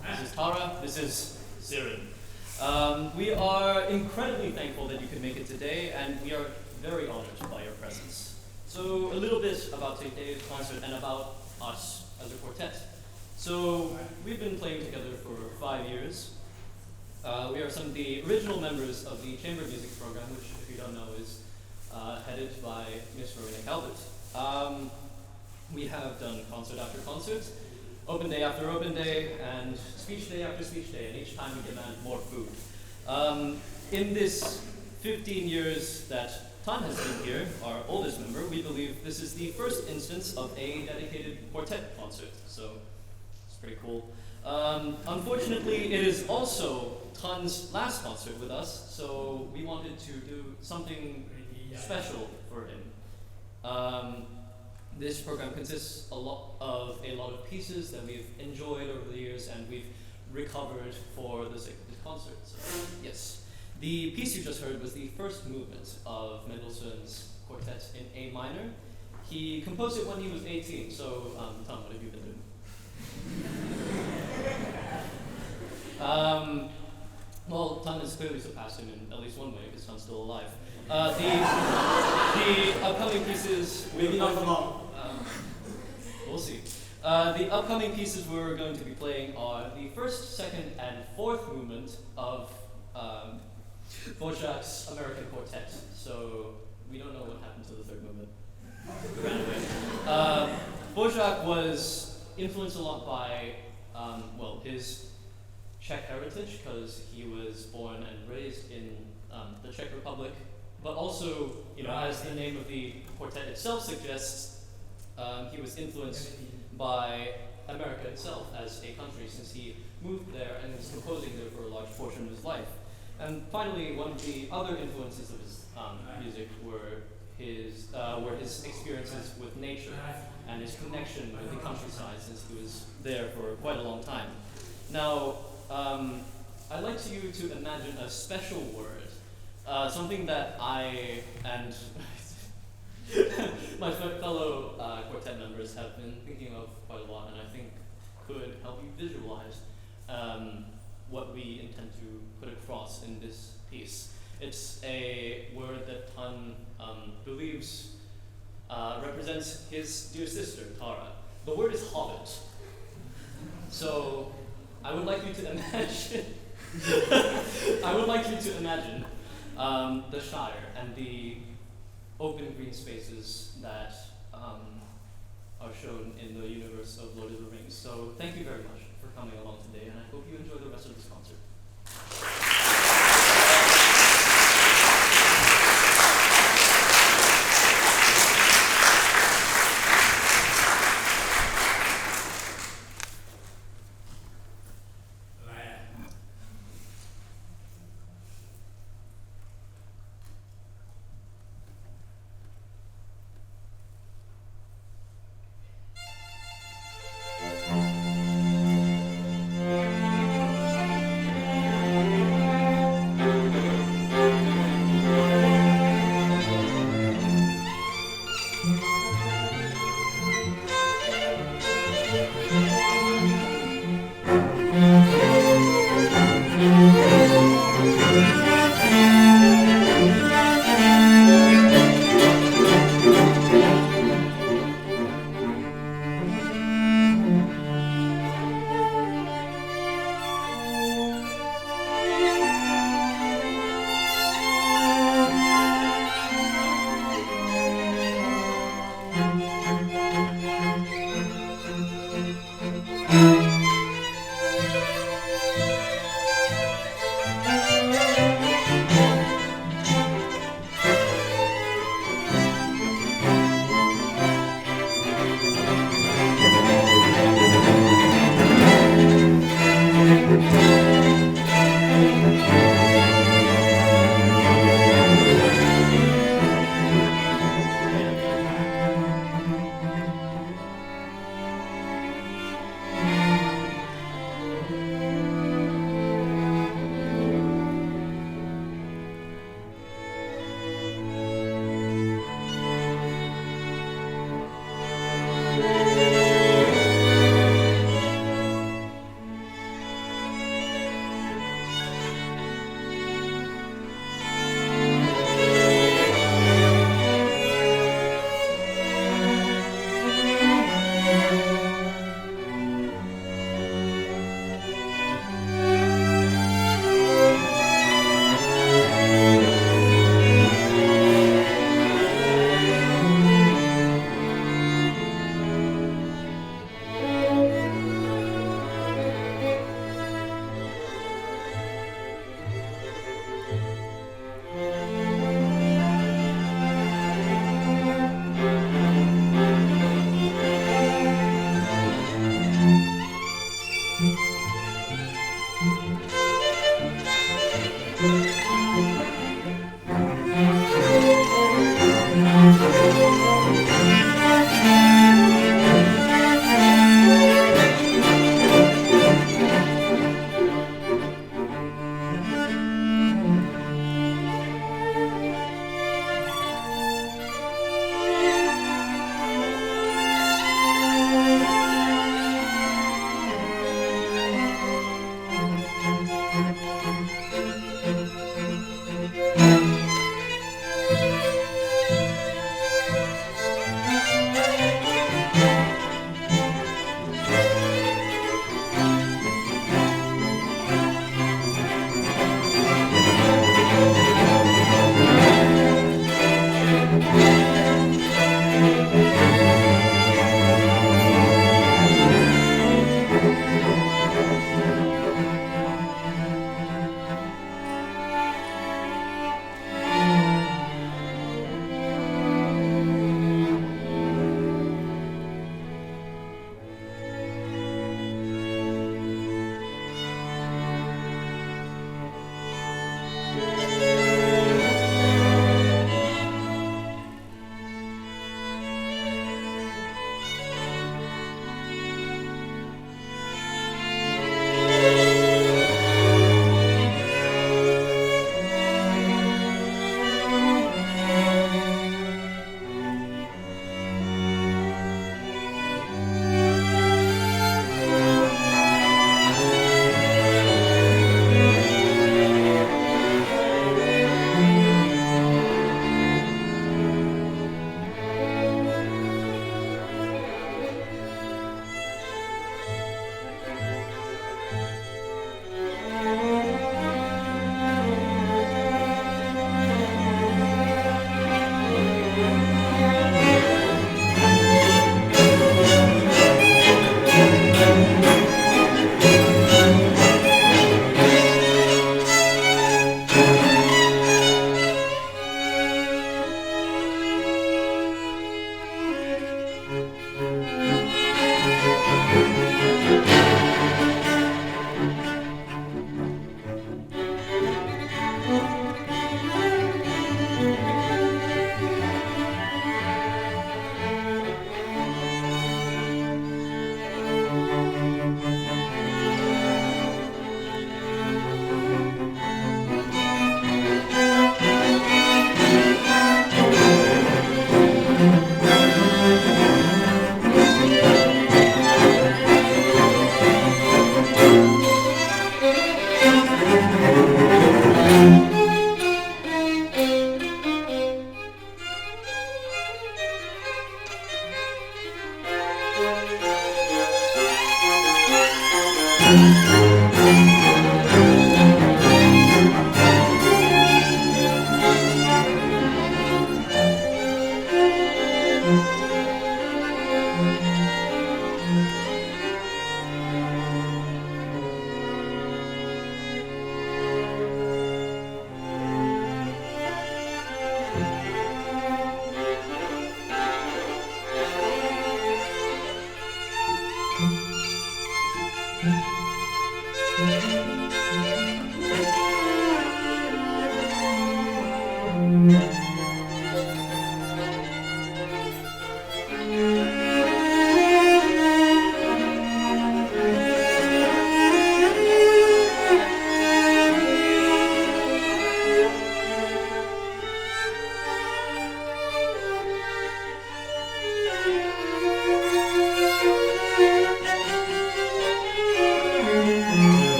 This is Tara. This is Siren. We are incredibly thankful that you could make it today, and we are very honored by your presence. So a little bit about today's concert and about us as a quartet. So we've been playing together for 5 years. We are some of the original members of the chamber music program, which, if you don't know, is headed by Miss Marina Calvert. We have done concert after concert, open day after open day, and speech day after speech day, and each time we demand more food. In this 15 years that Thun has been here, our oldest member, we believe this is the first instance of a dedicated quartet concert, so it's pretty cool. Unfortunately, it is also Thun's last concert with us, so we wanted to do something special for him. This program consists of a lot of pieces that we've enjoyed over the years and we've recovered for the sake of this concert. So, yes. The piece you just heard was the first movement of Mendelssohn's Quartet in A minor. He composed it when he was 18, so Thun, what have you been doing? Well, Thun has clearly surpassed him in at least one way, because Thun's still alive. The upcoming pieces... Maybe not for long. We'll see. The upcoming pieces we're going to be playing are the first, second, and fourth movement of Dvorak's American Quartet. So we don't know what happened to the third movement. It ran away. Dvorak was influenced a lot by, his Czech heritage, because he was born and raised in the Czech Republic. But also, as the name of the quartet itself suggests, he was influenced by America itself as a country, since he moved there and was composing there for a large portion of his life. And finally, one of the other influences of his music were his experiences with nature and his connection with the countryside, since he was there for quite a long time. Now, I'd like you to imagine a special word, something that I and my fellow quartet members have been thinking of quite a lot, and I think could help you visualize what we intend to put across in this piece. It's a word that Thun believes represents his dear sister, Tara. The word is hobbit. So I would like you to imagine the Shire and the open green spaces that are shown in the universe of Lord of the Rings. So thank you very much for coming along today, and I hope you enjoy the rest of this concert.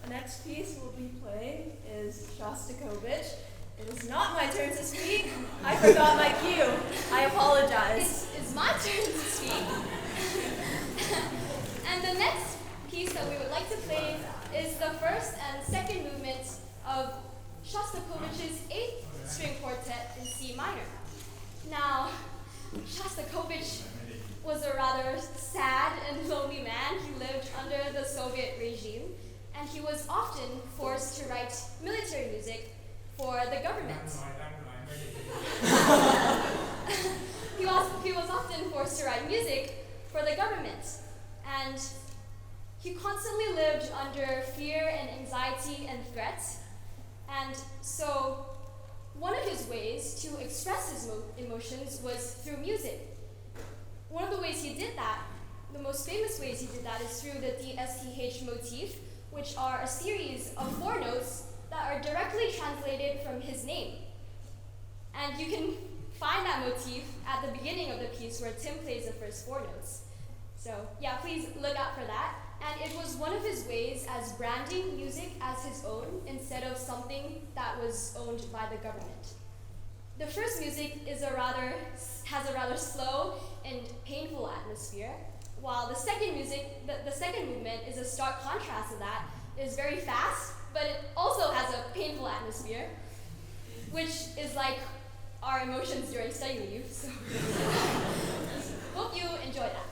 next piece we'll be playing is Shostakovich. It is not my turn to speak. I forgot my cue. I apologize. It's my turn to speak. And the next piece that we would like to play is the first and second movement of Shostakovich's 8th string quartet in C minor. Now, Shostakovich was a rather sad and lonely man. He lived under the Soviet regime, and he was often forced to write military music for the government. He was often forced to write music for the government, and he constantly lived under fear and anxiety and threat. And so one of his ways to express his emotions was through music. One of the ways he did that, the most famous ways he did that, is through the DSTH motif, which are a series of 4 notes that are directly translated from his name. And you can find that motif at the beginning of the piece where Tim plays the first 4 notes. So yeah, please look out for that. And it was one of his ways as branding music as his own instead of something that was owned by the government. The first music has a rather slow and painful atmosphere, while the second music, the second movement, is a stark contrast to that. It is very fast, but it also has a painful atmosphere, which is like our emotions during study leave. So hope you enjoy that.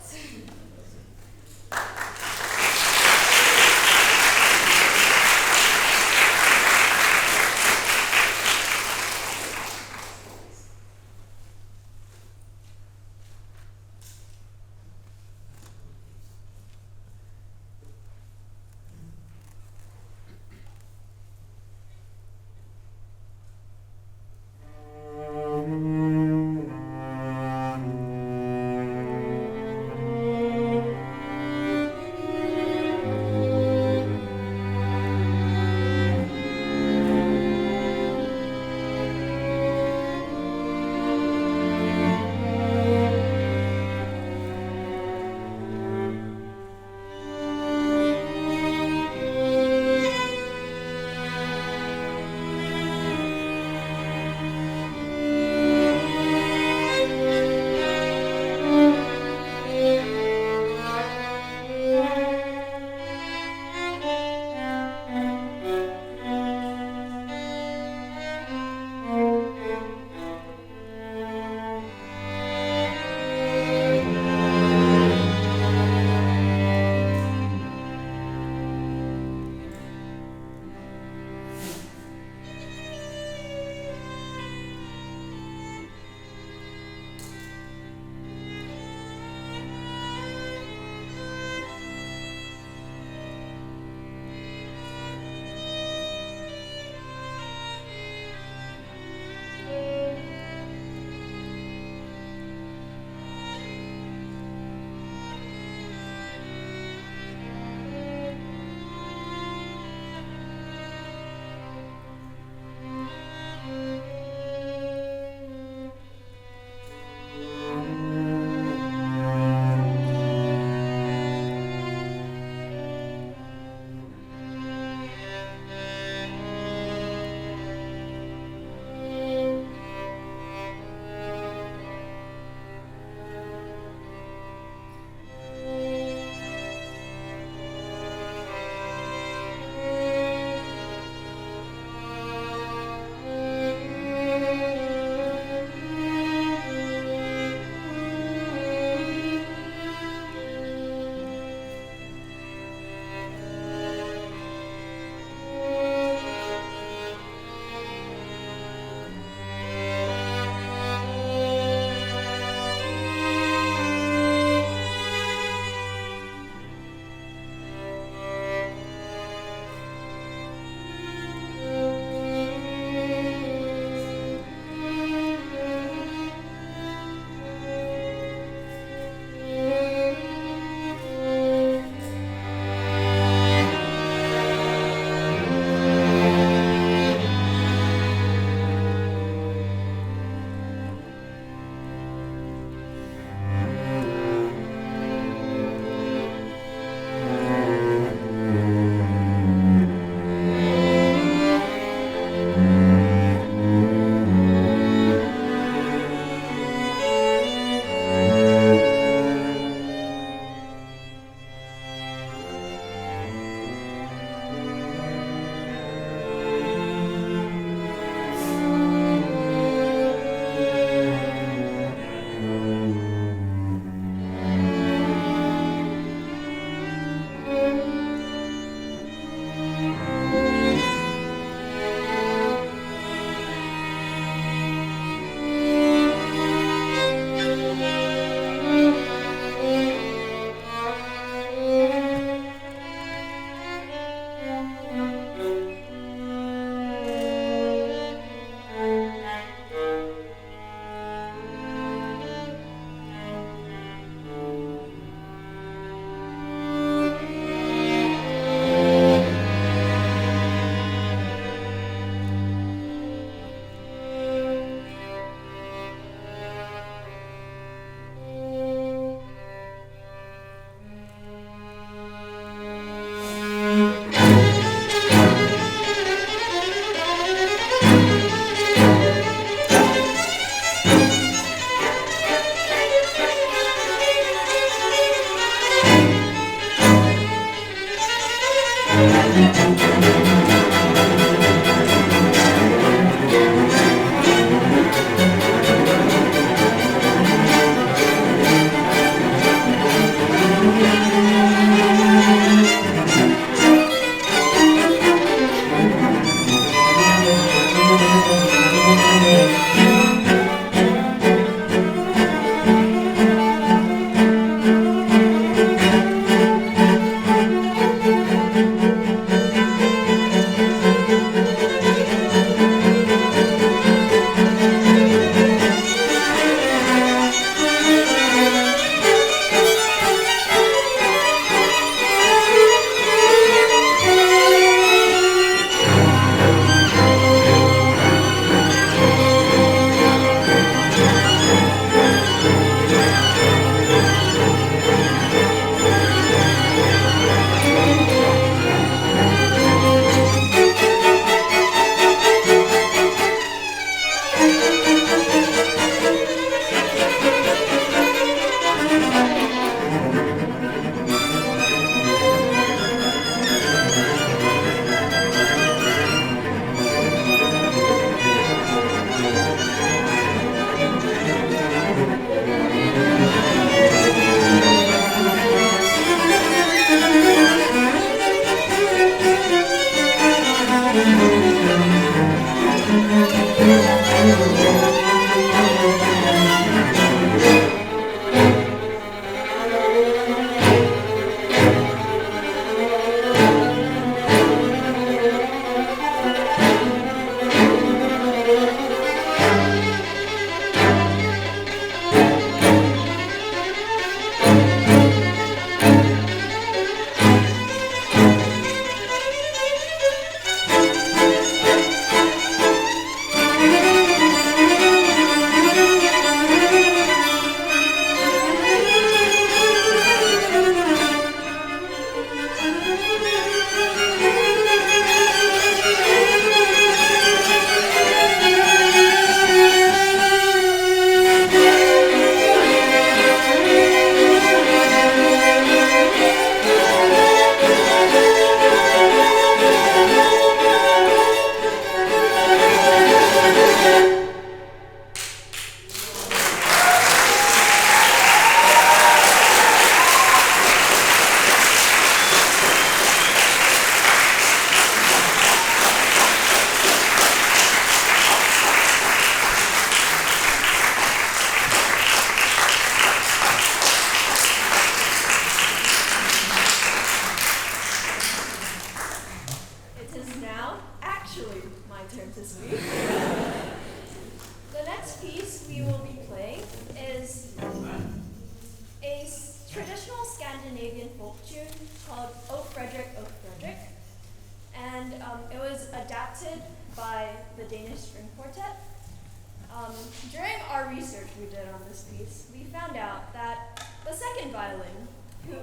During our research we did on this piece, we found out that the second violin, who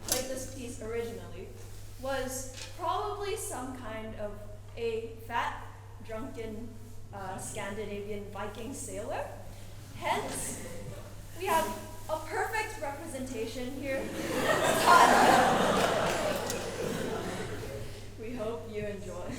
played this piece originally, was probably some kind of a fat, drunken Scandinavian Viking sailor. Hence, we have a perfect representation here. We hope you enjoy.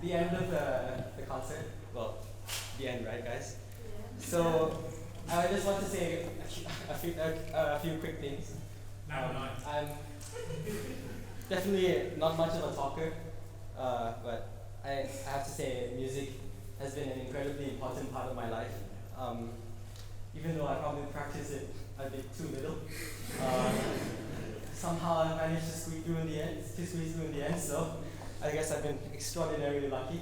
The end of the concert. Well, the end, right, guys? So I just want to say a few quick things. I'm definitely not much of a talker, but I have to say music has been an incredibly important part of my life. Even though I probably practice it a bit too little, somehow I managed to squeeze through in the end. So I guess I've been extraordinarily lucky.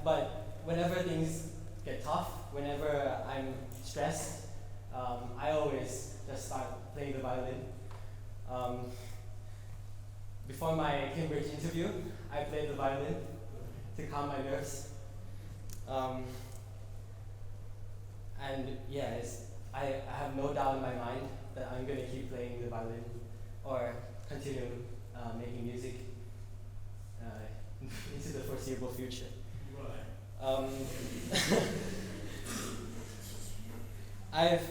But whenever things get tough, whenever I'm stressed, I always just start playing the violin. Before my Cambridge interview, I played the violin to calm my nerves. And yeah, I have no doubt in my mind that I'm going to keep playing the violin or continue making music into the foreseeable future. I've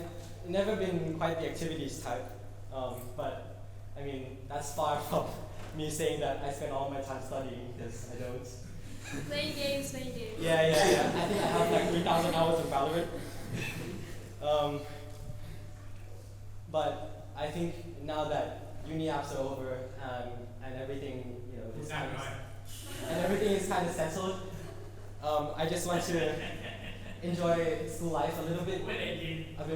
never been quite the activities type, but I mean, that's far from me saying that I spend all my time studying, because I don't. Playing games. Yeah. I think I have like 3,000 hours of Valorant. But I think now that uni apps are over and everything, is and everything is kind of settled, I just want to enjoy school life a little bit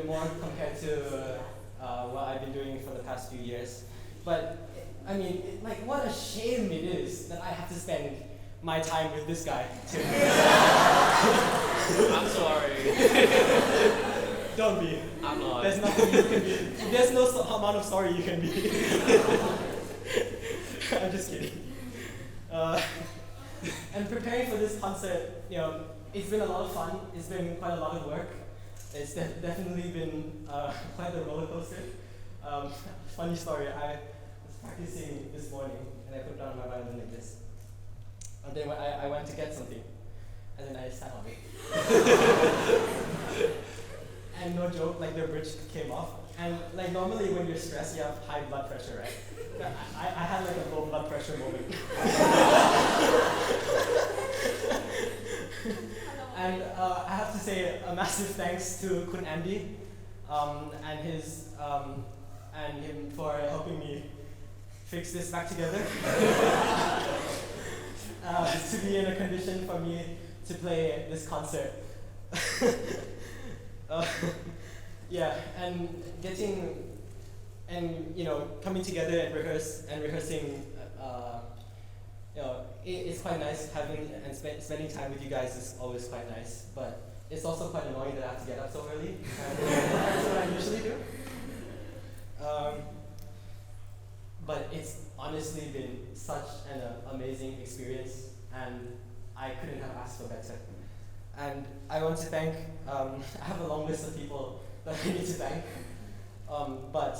more compared to what I've been doing for the past few years. But I mean, what a shame it is that I have to spend my time with this guy too. I'm sorry. Don't be. I'm not. There's nothing you can be. There's no amount of sorry you can be. I'm just kidding. And preparing for this concert, it's been a lot of fun. It's been quite a lot of work. It's definitely been quite a roller coaster. Funny story, I was practicing this morning and I put down my violin like this. And then I went to get something and then I sat on it. And no joke, the bridge came off. And normally when you're stressed, you have high blood pressure, right? I had a low blood pressure moment. And I have to say a massive thanks to Kun Andy and him for helping me fix this back together. To be in a condition for me to play this concert. Yeah, and coming together and rehearsing, it's quite nice having and spending time with you guys is always quite nice, but it's also quite annoying that I have to get up so early. That's what I usually do. But it's honestly been such an amazing experience, and I couldn't have asked for better. And I want to thank, I have a long list of people that I need to thank, but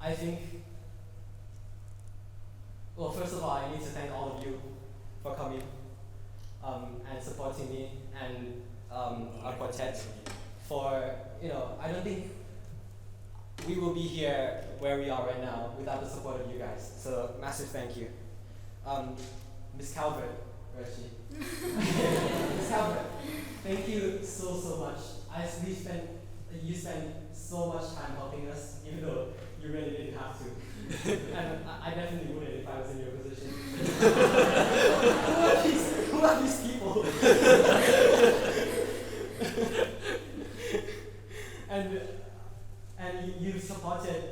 I think, well, first of all, I need to thank all of you for coming and supporting me and our quartet for, I don't think we will be here where we are right now without the support of you guys. So, massive thank you. Miss Calvert, where is she? Miss Calvert, thank you so much. You spent so much time helping us, even though you really didn't have to. And I definitely wouldn't if I was in your position. Who are these people? and you've supported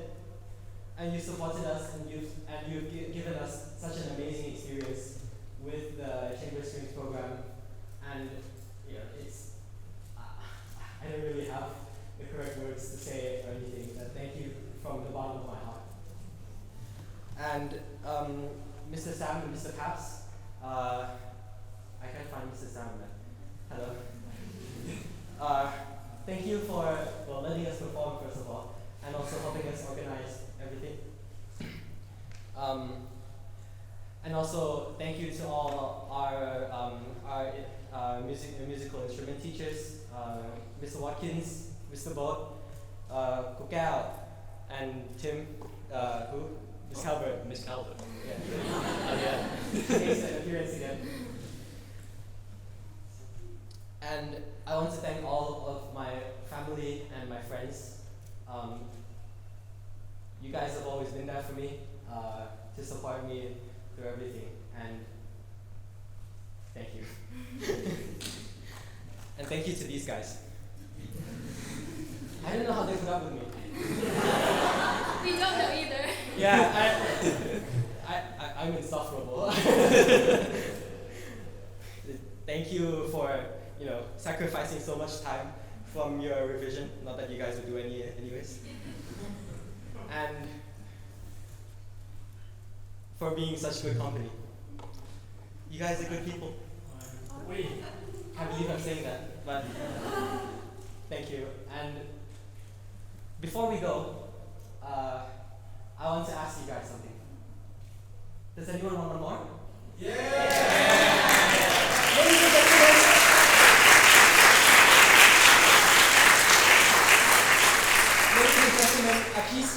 us, and you've given us such an amazing experience with the Chamber Strings program, and it's I don't really have the correct words to say or anything, but thank you from the bottom of my heart. And Mr. Sam and Mr. Paps, I can't find Mr. Sam, man. Hello. Thank you for letting us perform, first of all, and also helping us organize everything. And also thank you to all our musical instrument teachers, Mr. Watkins, Mr. Boat, Kukao, and Tim, who? Miss Calvert. Miss Calvert. Yeah. Yeah. Thanks for appearance again. And I want to thank all of my family and my friends. You guys have always been there for me, to support me through everything, and thank you. And thank you to these guys. I don't know how they put up with me. We don't know either. Yeah, I'm insufferable. Thank you for sacrificing so much time from your revision. Not that you guys would do anyways. And for being such good company. You guys are good people. I believe I'm saying that, but thank you. And before we go, I want to ask you guys something. Does anyone want one more? Yeah! Ladies and gentlemen, a piece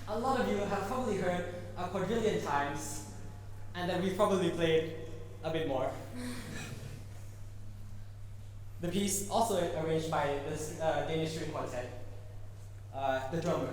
a lot of you have probably heard a a quadrillion times, and that we've probably played a bit more. The piece also arranged by this Danish string quartet, the drummer.